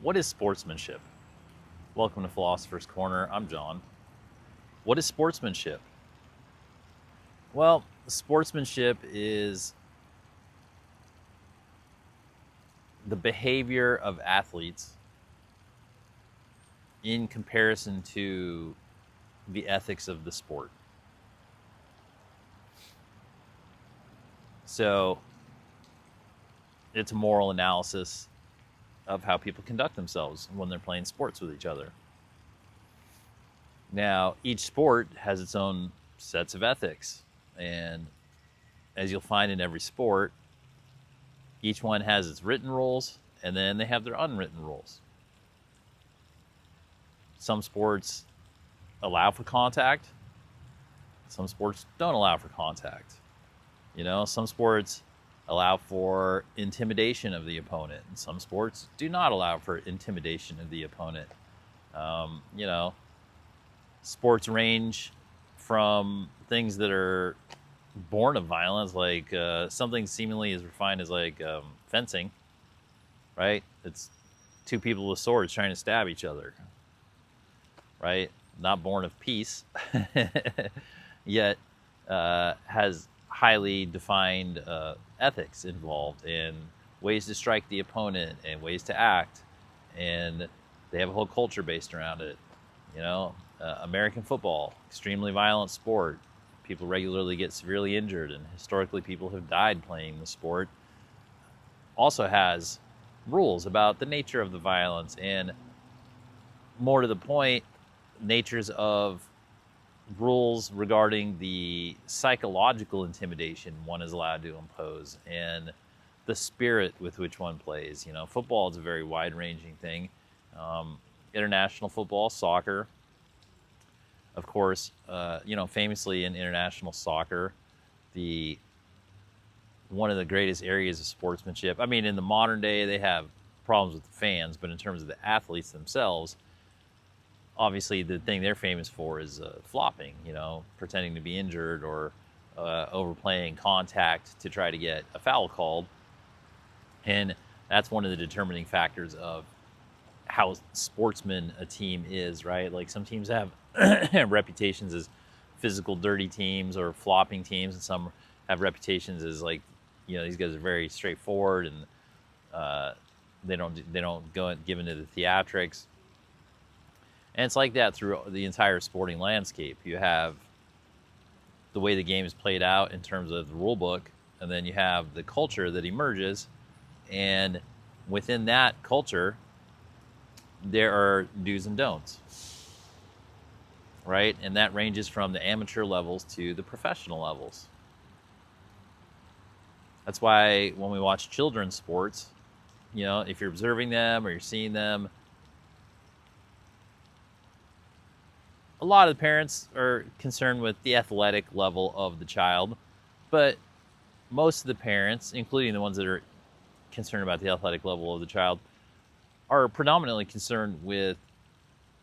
What is sportsmanship? Welcome to Philosopher's Corner. I'm John. What is sportsmanship? Well, sportsmanship is the behavior of athletes in comparison to the ethics of the sport. So it's a moral analysis of how people conduct themselves when they're playing sports with each other. Now, each sport has its own sets of ethics, and as you'll find in every sport, each one has its written rules, and then they have their unwritten rules. Some sports allow for contact. Some sports don't allow for contact. Some sports allow for intimidation of the opponent, and some sports do not allow for intimidation of the opponent. Sports range from things that are born of violence, like something seemingly as refined as fencing, right? It's two people with swords trying to stab each other, right? Not born of peace, yet has highly defined ethics involved in ways to strike the opponent and ways to act, and they have a whole culture based around it. American football, extremely violent sport. People regularly get severely injured, and historically people have died playing the sport. Also has rules about the nature of the violence, and more to the point, natures of rules regarding the psychological intimidation one is allowed to impose and the spirit with which one plays. Football is a very wide-ranging thing. International football, soccer, of course, famously in international soccer, one of the greatest areas of sportsmanship. I mean, in the modern day, they have problems with the fans, but in terms of the athletes themselves, obviously the thing they're famous for is flopping, pretending to be injured or overplaying contact to try to get a foul called. And that's one of the determining factors of how sportsman a team is, right? Like some teams have reputations as physical, dirty teams or flopping teams, and some have reputations as these guys are very straightforward and they don't go and give into the theatrics. And it's like that through the entire sporting landscape. You have the way the game is played out in terms of the rule book, and then you have the culture that emerges, and within that culture, there are do's and don'ts, right? And that ranges from the amateur levels to the professional levels. That's why when we watch children's sports, if you're observing them or you're seeing them, a lot of the parents are concerned with the athletic level of the child, but most of the parents, including the ones that are concerned about the athletic level of the child, are predominantly concerned with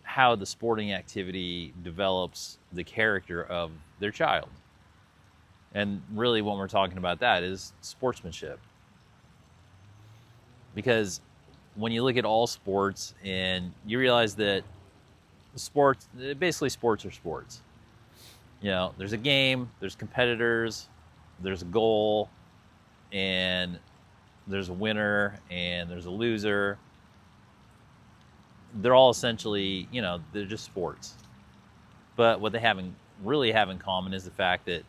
how the sporting activity develops the character of their child. And really when we're talking about that is sportsmanship. Because when you look at all sports and you realize that sports are sports. There's a game, there's competitors, there's a goal, and there's a winner, and there's a loser. They're all essentially, they're just sports. But what they really have in common is the fact that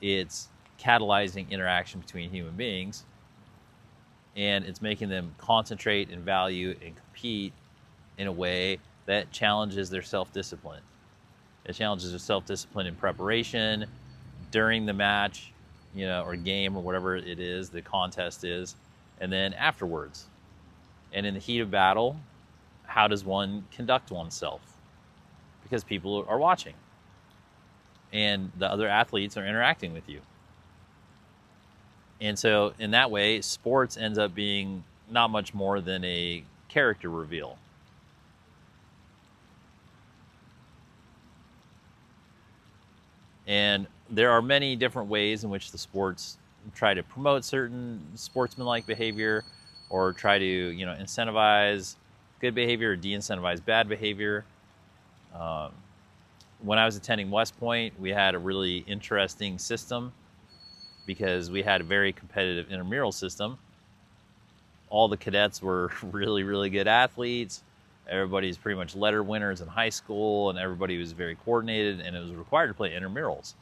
it's catalyzing interaction between human beings, and it's making them concentrate and value and compete in a way that challenges their self-discipline. It challenges their self-discipline in preparation, during the match, or game or whatever it is, the contest is, and then afterwards. And in the heat of battle, how does one conduct oneself? Because people are watching, and the other athletes are interacting with you. And so in that way, sports ends up being not much more than a character reveal. And there are many different ways in which the sports try to promote certain sportsmanlike behavior or try to, incentivize good behavior or de-incentivize bad behavior. When I was attending West Point, we had a really interesting system because we had a very competitive intramural system. All the cadets were really, really good athletes. Everybody's pretty much letter winners in high school, and everybody was very coordinated, and it was required to play intramurals.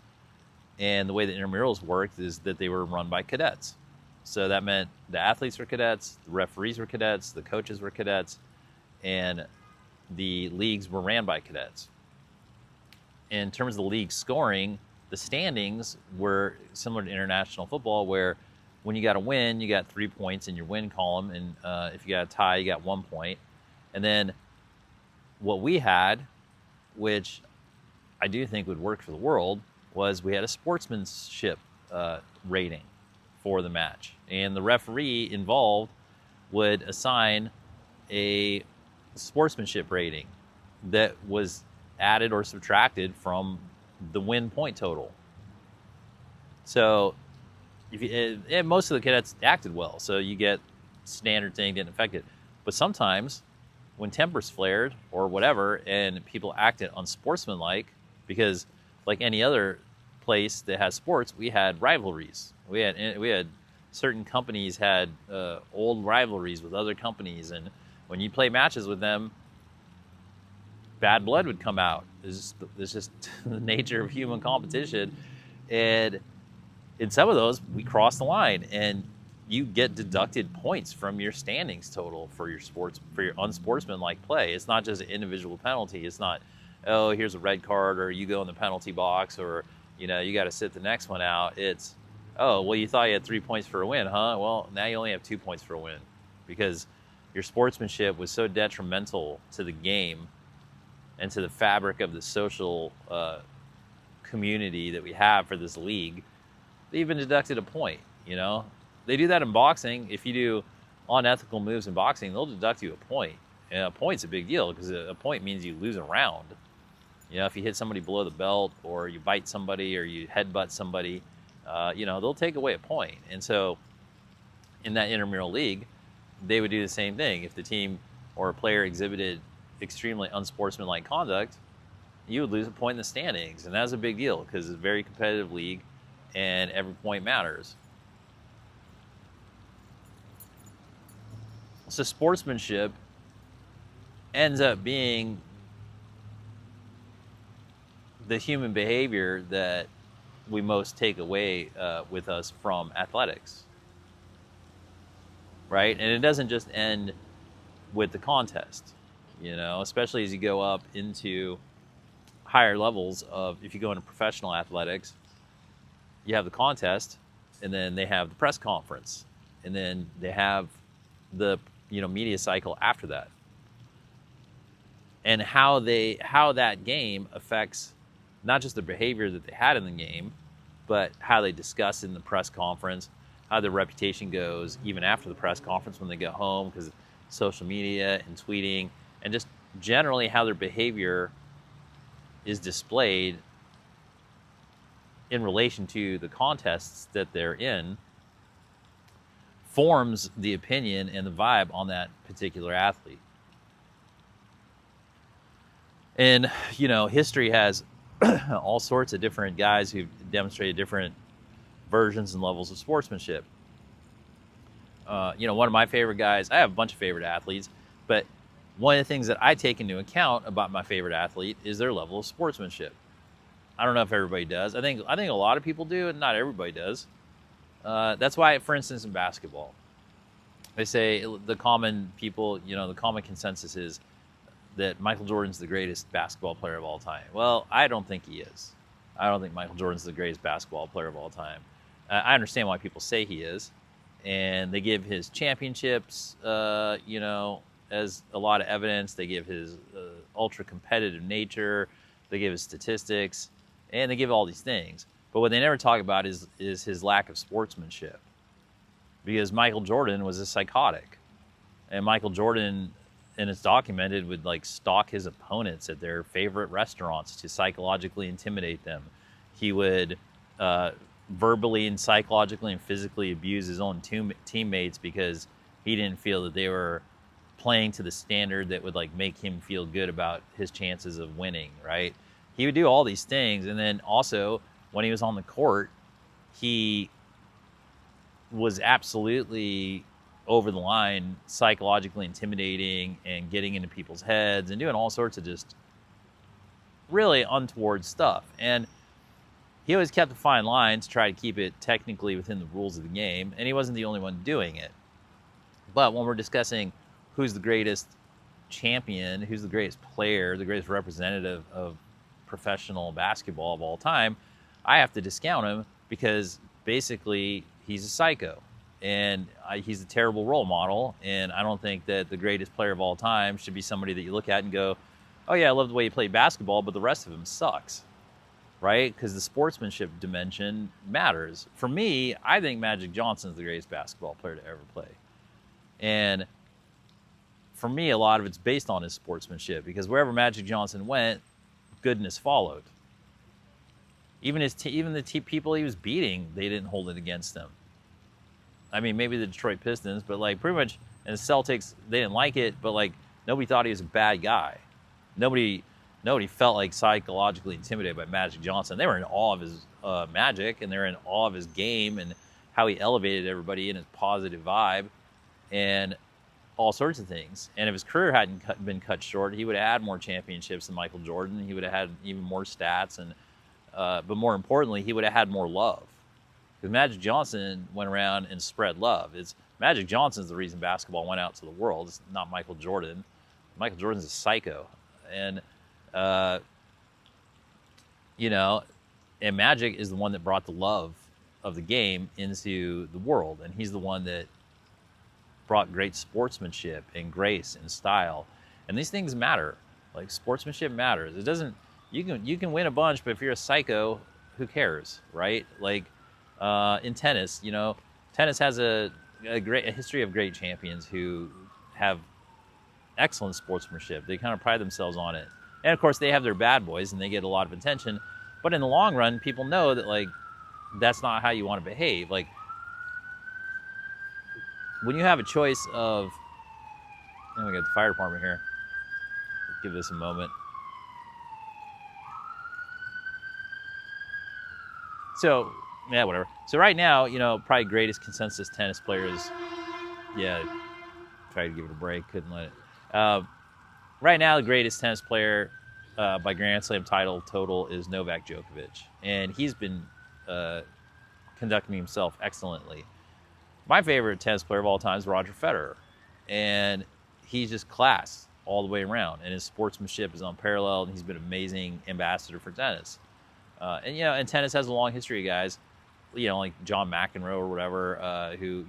And the way that intramurals worked is that they were run by cadets. So that meant the athletes were cadets, the referees were cadets, the coaches were cadets, and the leagues were ran by cadets. In terms of the league scoring, the standings were similar to international football, where when you got a win, you got 3 points in your win column, and if you got a tie, you got 1 point. And then what we had, which I do think would work for the world, was we had a sportsmanship rating for the match. And the referee involved would assign a sportsmanship rating that was added or subtracted from the win point total. So most of the cadets acted well, so you get standard thing, didn't affect it. But sometimes when tempers flared or whatever, and people acted unsportsmanlike, because like any other place that has sports, we had rivalries. We had certain companies had old rivalries with other companies, and when you play matches with them, bad blood would come out. It's just the nature of human competition. And in some of those, we crossed the line, and you get deducted points from your standings total for your unsportsmanlike play. It's not just an individual penalty. It's not, oh, here's a red card, or you go in the penalty box, or you got to sit the next one out. It's, oh, well, you thought you had 3 points for a win, huh? Well, now you only have 2 points for a win, because your sportsmanship was so detrimental to the game and to the fabric of the social community that we have for this league. They even deducted a point. They do that in boxing. If you do unethical moves in boxing, they'll deduct you a point. And a point's a big deal, because a point means you lose a round. If you hit somebody below the belt, or you bite somebody, or you headbutt somebody, they'll take away a point. And so in that intramural league, they would do the same thing. If the team or a player exhibited extremely unsportsmanlike conduct, you would lose a point in the standings. And that's a big deal, because it's a very competitive league, and every point matters. So sportsmanship ends up being the human behavior that we most take away with us from athletics, right? And it doesn't just end with the contest, especially as you go up into higher levels of, if you go into professional athletics, you have the contest, and then they have the press conference, and then they have the media cycle after that, and how that game affects not just the behavior that they had in the game, but how they discuss in the press conference, how their reputation goes even after the press conference when they get home, because of social media and tweeting, and just generally how their behavior is displayed in relation to the contests that they're in, forms the opinion and the vibe on that particular athlete. And, history has all sorts of different guys who've demonstrated different versions and levels of sportsmanship. One of my favorite guys, I have a bunch of favorite athletes, but one of the things that I take into account about my favorite athlete is their level of sportsmanship. I don't know if everybody does. I think a lot of people do, and not everybody does. That's why, for instance, in basketball, they say the common people, the common consensus is that Michael Jordan's the greatest basketball player of all time. Well, I don't think he is. I don't think Michael Jordan's the greatest basketball player of all time. I understand why people say he is, and they give his championships, as a lot of evidence. They give his ultra-competitive nature. They give his statistics, and they give all these things. But what they never talk about is his lack of sportsmanship, because Michael Jordan was a psychotic, and Michael Jordan, and it's documented, would stalk his opponents at their favorite restaurants to psychologically intimidate them. He would verbally and psychologically and physically abuse his own teammates because he didn't feel that they were playing to the standard that would like make him feel good about his chances of winning, right? He would do all these things. And then also when he was on the court, he was absolutely over the line, psychologically intimidating and getting into people's heads and doing all sorts of just really untoward stuff. And he always kept a fine line to try to keep it technically within the rules of the game, and he wasn't the only one doing it. But when we're discussing who's the greatest champion, who's the greatest player, the greatest representative of professional basketball of all time, I have to discount him because basically he's a psycho. And he's a terrible role model, and I don't think that the greatest player of all time should be somebody that you look at and go, oh yeah, I love the way he played basketball, but the rest of him sucks, right? Because the sportsmanship dimension matters. For me, I think Magic Johnson's the greatest basketball player to ever play. And for me, a lot of it's based on his sportsmanship, because wherever Magic Johnson went, goodness followed. Even the people he was beating, they didn't hold it against him. I mean, maybe the Detroit Pistons, but like pretty much, and the Celtics, they didn't like it, but like nobody thought he was a bad guy. Nobody felt like psychologically intimidated by Magic Johnson. They were in awe of his magic, and they were in awe of his game and how he elevated everybody in his positive vibe and all sorts of things. And if his career hadn't been cut short, he would have had more championships than Michael Jordan. He would have had even more stats, and but more importantly, he would have had more love. Because Magic Johnson went around and spread love. Magic Johnson's the reason basketball went out to the world. It's not Michael Jordan. Michael Jordan's a psycho. And, and Magic is the one that brought the love of the game into the world. And he's the one that brought great sportsmanship and grace and style. And these things matter. Like, sportsmanship matters. It doesn't, you can win a bunch, but if you're a psycho, who cares, right? Like, in tennis, tennis has a history of great champions who have excellent sportsmanship. They kind of pride themselves on it. And of course, they have their bad boys and they get a lot of attention. But in the long run, people know that, like, that's not how you want to behave. Like, when you have a choice of, we got the fire department here. Let's give this a moment. So, yeah, whatever. So right now, probably greatest consensus tennis players. Yeah, tried to give it a break, couldn't let it. Right now, the greatest tennis player by Grand Slam title total is Novak Djokovic, and he's been conducting himself excellently. My favorite tennis player of all time is Roger Federer, and he's just class all the way around, and his sportsmanship is unparalleled, and he's been an amazing ambassador for tennis. And tennis has a long history of guys, like John McEnroe or whatever, who,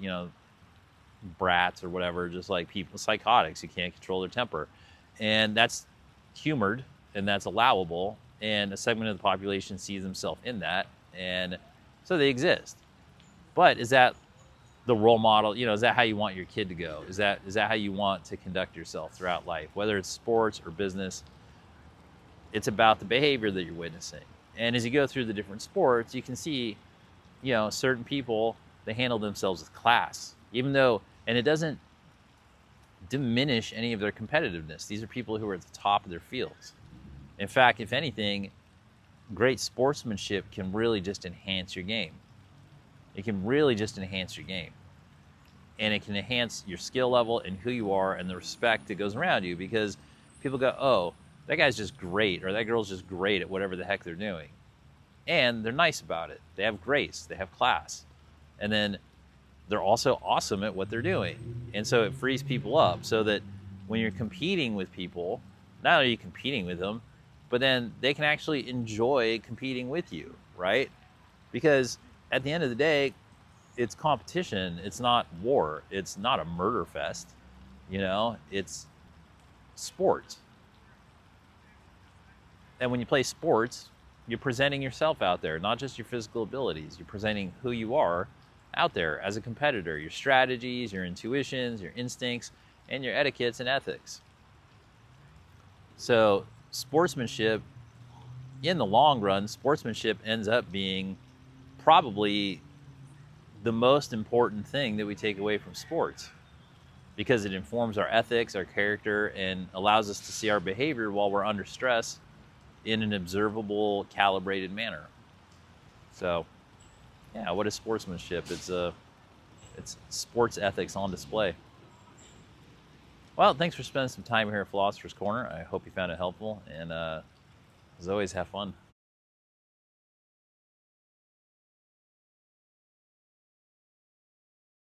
brats or whatever, just like people, psychotics who can't control their temper. And that's humored, and that's allowable, and a segment of the population sees themselves in that, and so they exist. But is that the role model? Is that how you want your kid to go? Is that how you want to conduct yourself throughout life? Whether it's sports or business, it's about the behavior that you're witnessing. And as you go through the different sports, you can see, certain people, they handle themselves with class, even though, and it doesn't diminish any of their competitiveness. These are people who are at the top of their fields. In fact, if anything, great sportsmanship can really just enhance your game. It can really just enhance your game. And it can enhance your skill level and who you are and the respect that goes around you, because people go, oh, that guy's just great, or that girl's just great at whatever the heck they're doing. And they're nice about it. They have grace, they have class. And then they're also awesome at what they're doing. And so it frees people up so that when you're competing with people, not only are you competing with them, but then they can actually enjoy competing with you, right? Because at the end of the day, it's competition. It's not war. It's not a murder fest. It's sport. And when you play sports, you're presenting yourself out there, not just your physical abilities. You're presenting who you are out there as a competitor, your strategies, your intuitions, your instincts, and your etiquettes and ethics. So sportsmanship, in the long run, sportsmanship ends up being probably the most important thing that we take away from sports. because it informs our ethics, our character, and allows us to see our behavior while we're under stress in an observable, calibrated manner. So, yeah, what is sportsmanship? It's sports ethics on display. Well, thanks for spending some time here at Philosopher's Corner. I hope you found it helpful, and as always, have fun.